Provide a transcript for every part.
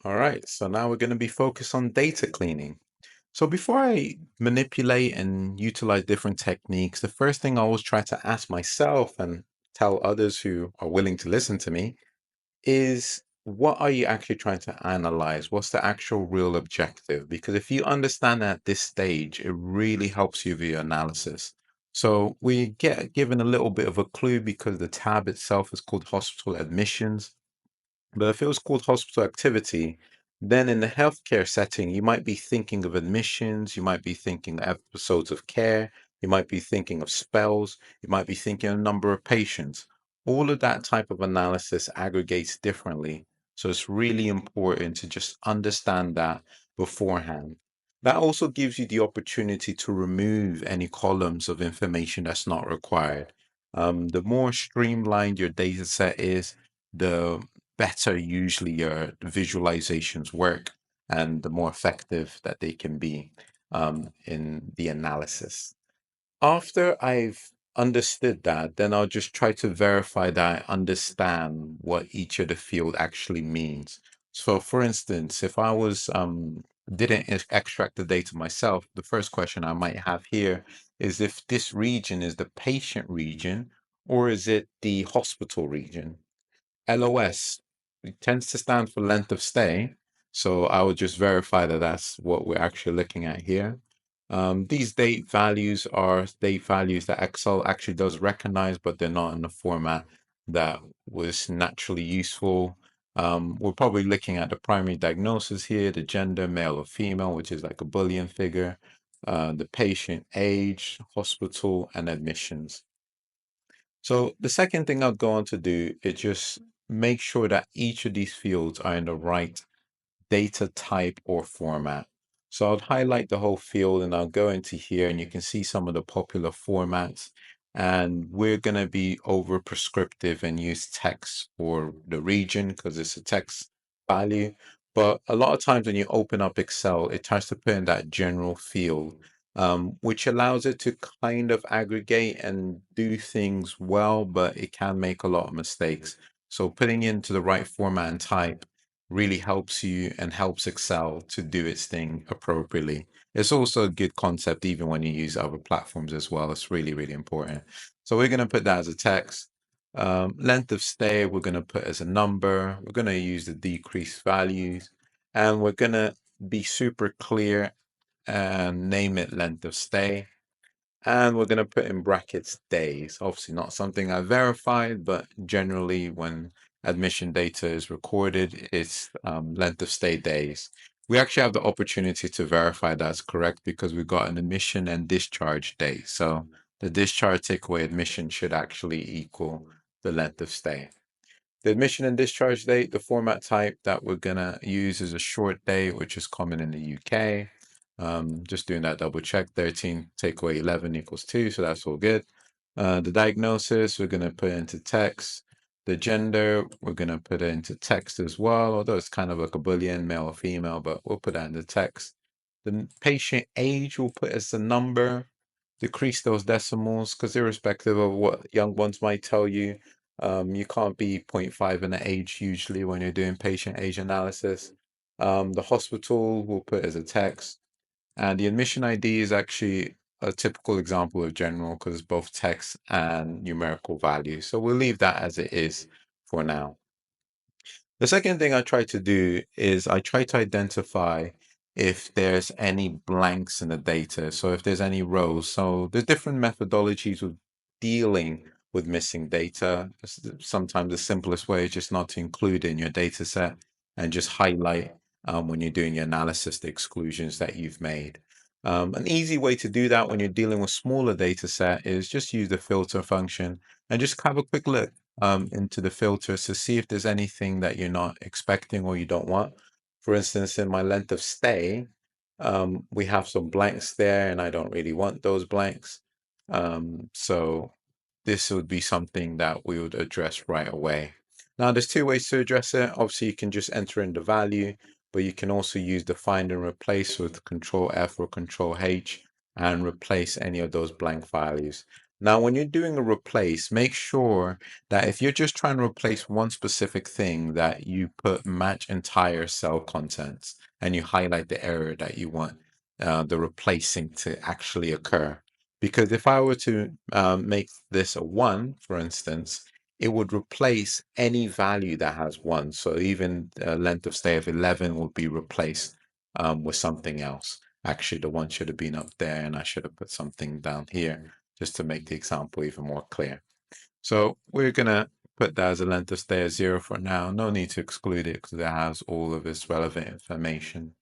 All right, so now we're going to be focused on data cleaning. So before I manipulate and utilize different techniques, the first thing I always try to ask myself and tell others who are willing to listen to me is, what are you actually trying to analyze? What's the actual real objective? Because if you understand at this stage, it really helps you with your analysis. So we get given a little bit of a clue because the tab itself is called hospital admissions. But if it was called hospital activity, then in the healthcare setting, you might be thinking of admissions, you might be thinking episodes of care, you might be thinking of spells, you might be thinking of number of patients. All of that type of analysis aggregates differently. So it's really important to just understand that beforehand. That also gives you the opportunity to remove any columns of information that's not required. The more streamlined your data set is, the better usually your visualizations work and the more effective that they can be in the analysis. After I've understood that, then I'll just try to verify that I understand what each of the field actually means. So for instance, if I was didn't extract the data myself, the first question I might have here is if this region is the patient region or is it the hospital region? LOS, it tends to stand for length of stay. So I would just verify that that's what we're actually looking at here. These date values are date values that Excel actually does recognize, but they're not in the format that was naturally useful. We're probably looking at the primary diagnosis here, the gender, male or female, which is like a Boolean figure, the patient age, hospital, and admissions. So the second thing I'll go on to do is just make sure that each of these fields are in the right data type or format. So I'll highlight the whole field and I'll go into here and you can see some of the popular formats. And we're going to be over prescriptive and use text for the region because it's a text value. But a lot of times when you open up Excel, it tries to put in that general field, which allows it to kind of aggregate and do things well, but it can make a lot of mistakes. So putting into the right format and type really helps you and helps Excel to do its thing appropriately. It's also a good concept even when you use other platforms as well. It's really, really important. So we're going to put that as a text. Length of stay, we're going to put as a number. We're going to use the decreased values. And we're going to be super clear and name it length of stay. And we're going to put in brackets days. Obviously, not something I verified, but generally, when admission data is recorded, it's length of stay days. We actually have the opportunity to verify that's correct because we've got an admission and discharge day. So the discharge takeaway admission should actually equal the length of stay. The admission and discharge date, the format type that we're gonna use is a short date, which is common in the UK. Just doing that double check, 13 take away 11 equals 2, so that's all good. The diagnosis, we're gonna put into text. The gender, we're gonna put it into text as well, although it's kind of like a Boolean, male or female, but we'll put that into text. The patient age, we'll put as a number. Decrease those decimals, because irrespective of what young ones might tell you, you can't be zero point 0.5 in the age usually when you're doing patient age analysis. The hospital we'll put as a text, and the admission ID is actually a typical example of general because it's both text and numerical value. So we'll leave that as it is for now. The second thing I try to do is I try to identify if there's any blanks in the data. So if there's any rows. So there's different methodologies of dealing with missing data. Sometimes the simplest way is just not to include it in your data set and just highlight when you're doing your analysis the exclusions that you've made. An easy way to do that when you're dealing with smaller data set is just use the filter function and just have a quick look into the filters to see if there's anything that you're not expecting or you don't want. For instance, in my length of stay, we have some blanks there, and I don't really want those blanks. So this would be something that we would address right away. Now, there's two ways to address it. Obviously, you can just enter in the value, but you can also use the find and replace with Control F or Control H and replace any of those blank values. Now, when you're doing a replace, make sure that if you're just trying to replace one specific thing, that you put match entire cell contents and you highlight the error that you want the replacing to actually occur. Because if I were to make this a one, for instance, it would replace any value that has one. So even length of stay of 11 would be replaced with something else. Actually, the one should have been up there, and I should have put something down here just to make the example even more clear. So we're going to put that as a length of stay of 0 for now. No need to exclude it because it has all of its relevant information.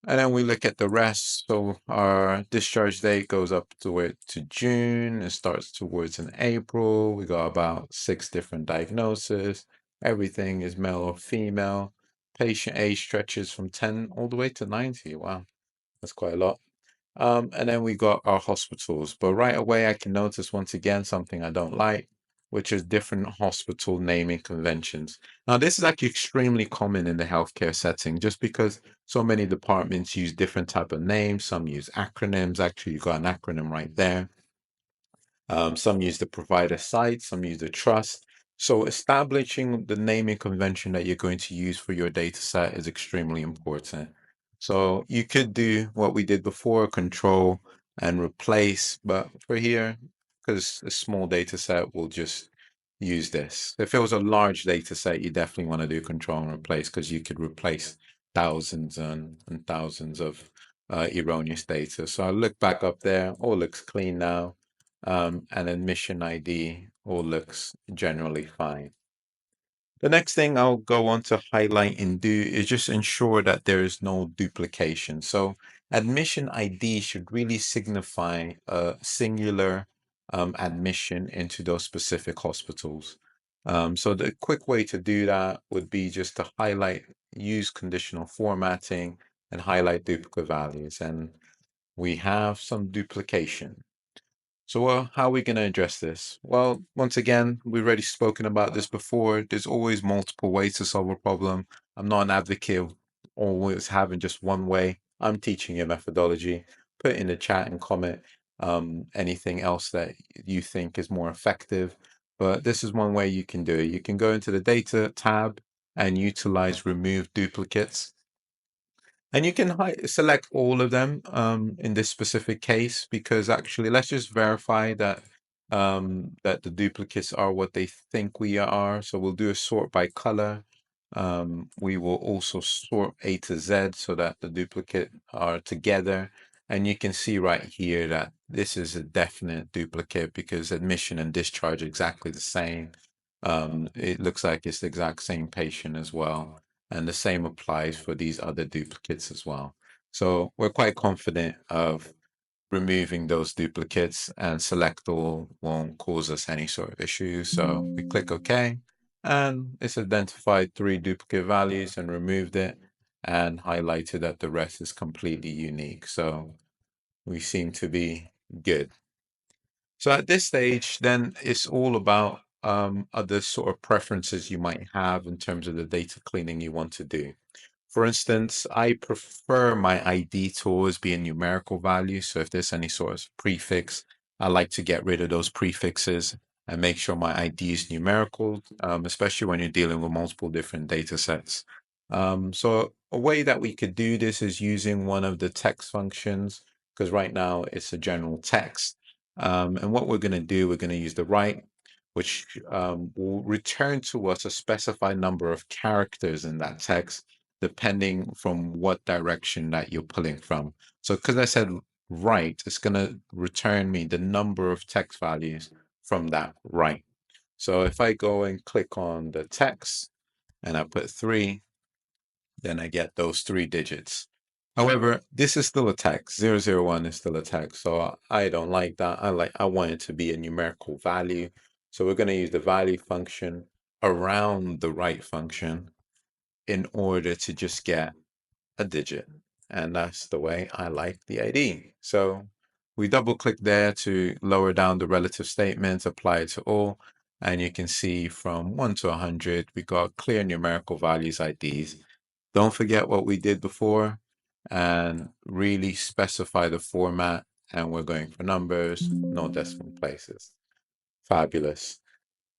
And then we look at the rest. So our discharge date goes up to June. It starts towards in April. We got about 6 different diagnoses. Everything is male or female. Patient age stretches from 10 all the way to 90. Wow, that's quite a lot. And then we got our hospitals. But right away, I can notice once again something I don't like, which is different hospital naming conventions. Now, this is actually extremely common in the healthcare setting, just because so many departments use different type of names. Some use acronyms. Actually, you got an acronym right there. Some use the provider site, some use the trust. So establishing the naming convention that you're going to use for your data set is extremely important. So you could do what we did before, control and replace, but for here, because a small data set, we'll just use this. If it was a large data set, you definitely want to do control and replace because you could replace thousands and thousands of erroneous data. So I look back up there, all looks clean now, and admission ID all looks generally fine. The next thing I'll go on to highlight and do is just ensure that there is no duplication. So admission ID should really signify a singular admission into those specific hospitals. So the quick way to do that would be just to highlight, use conditional formatting and highlight duplicate values. And we have some duplication. So, how are we going to address this? Well, once again, we've already spoken about this before. There's always multiple ways to solve a problem. I'm not an advocate of always having just one way. I'm teaching you methodology. Put in the chat and comment anything else that you think is more effective. But this is one way you can do it. You can go into the data tab and utilize remove duplicates. And you can select all of them in this specific case, because actually, let's just verify that that the duplicates are what they think we are. So we'll do a sort by color. We will also sort A to Z so that the duplicate are together. And you can see right here that this is a definite duplicate because admission and discharge are exactly the same. It looks like it's the exact same patient as well. And the same applies for these other duplicates as well. So we're quite confident of removing those duplicates, and select all won't cause us any sort of issue. So we click OK, and it's identified 3 duplicate values and removed it and highlighted that the rest is completely unique. So we seem to be good. So at this stage, then it's all about other sort of preferences you might have in terms of the data cleaning you want to do. For instance, I prefer my ID to always be a numerical value. So if there's any sort of prefix, I like to get rid of those prefixes and make sure my ID is numerical, especially when you're dealing with multiple different data sets. So a way that we could do this is using one of the text functions, because right now it's a general text. And what we're going to do, we're going to use the write, which will return to us a specified number of characters in that text, depending from what direction that you're pulling from. So because I said write, it's going to return me the number of text values from that write. So if I go and click on the text and I put 3, then I get those 3 digits. However, this is still a text. 001 is still a text. So I don't like that. I want it to be a numerical value. So we're going to use the value function around the write function in order to just get a digit. And that's the way I like the ID. So we double click there to lower down the relative statements, apply it to all. And you can see from 1 to 100, we got clear numerical values IDs. Don't forget what we did before and really specify the format and we're going for numbers, no decimal places. Fabulous.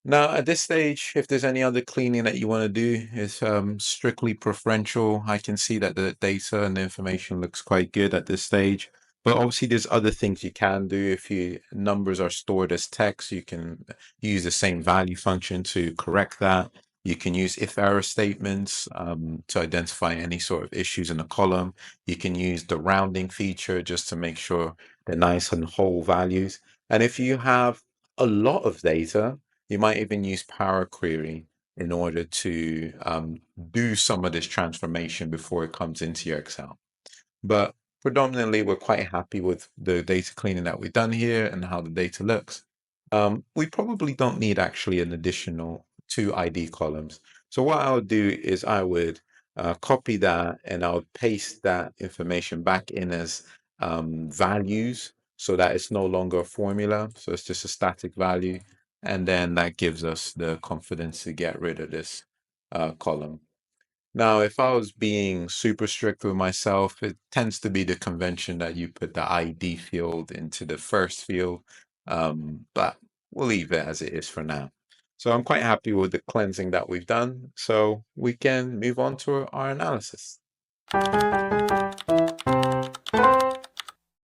Now, at this stage, if there's any other cleaning that you want to do, it's strictly preferential. I can see that the data and the information looks quite good at this stage. But obviously, there's other things you can do. If your numbers are stored as text, you can use the same value function to correct that. You can use if error statements to identify any sort of issues in a column. You can use the rounding feature just to make sure they're nice and whole values. And if you have a lot of data, you might even use Power Query in order to do some of this transformation before it comes into your Excel. But predominantly, we're quite happy with the data cleaning that we've done here and how the data looks. We probably don't need actually an additional two ID columns. So what I would do is I would copy that and I would paste that information back in as values so that it's no longer a formula. So it's just a static value. And then that gives us the confidence to get rid of this column. Now, if I was being super strict with myself, it tends to be the convention that you put the ID field into the first field, but we'll leave it as it is for now. So I'm quite happy with the cleansing that we've done, so we can move on to our analysis.